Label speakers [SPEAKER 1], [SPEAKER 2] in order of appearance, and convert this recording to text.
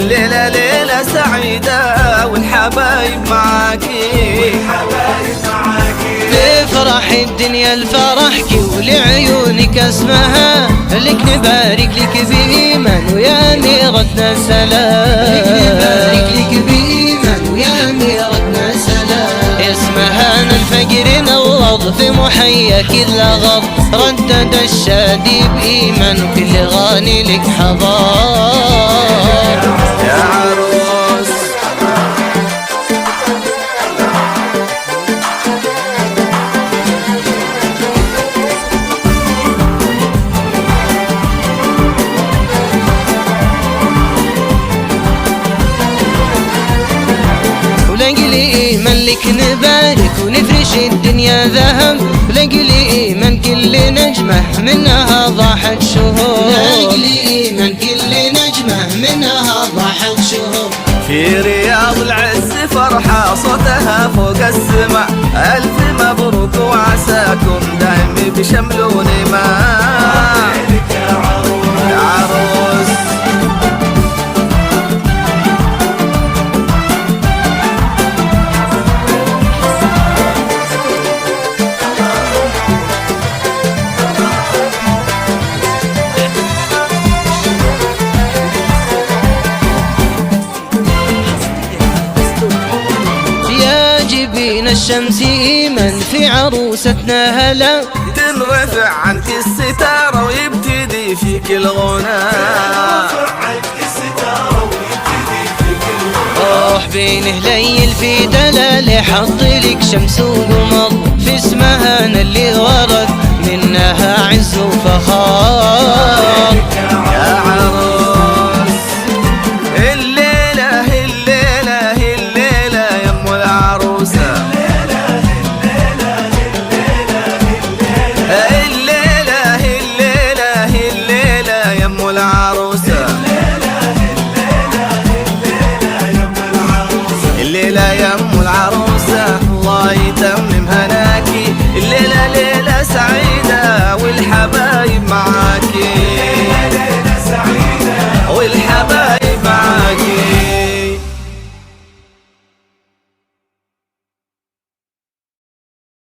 [SPEAKER 1] الليلة ليلة سعيدة والحبايب معاكي
[SPEAKER 2] بفرح الدنيا الفرحك ولعيونك اسمها، لك نبارك لك بإيمان ويا أميرتنا سلام، لك نبارك لك بإيمان ويا أميرتنا سلام. اسمها أنا الفجر نوض في محياك اللغط، ردد الشادي بإيمان وكل غاني لك حضار.
[SPEAKER 1] يا عروس
[SPEAKER 2] ولقلي إيمان لك نبارك ونفرش الدنيا ذهب، ولقلي إيمان كل نجمة منها ضاحت شهور، لقلي إيمان كل نجمة منها ضاحت شهور.
[SPEAKER 1] في رياض العز فرحة صوتها فوق السماء، ألف مبروك وعساكم دايم بشمل ونماء. يا عروس
[SPEAKER 2] جبين الشمس إيمان في عروستنا هلا،
[SPEAKER 1] تنرفع عنك الستارة ويبتدي فيك الغناء.
[SPEAKER 2] روح بينه ليل في دلال حط لك شمس وقمر، في اسمها أنا اللي ورد منها عز وفخار.
[SPEAKER 1] يا عروس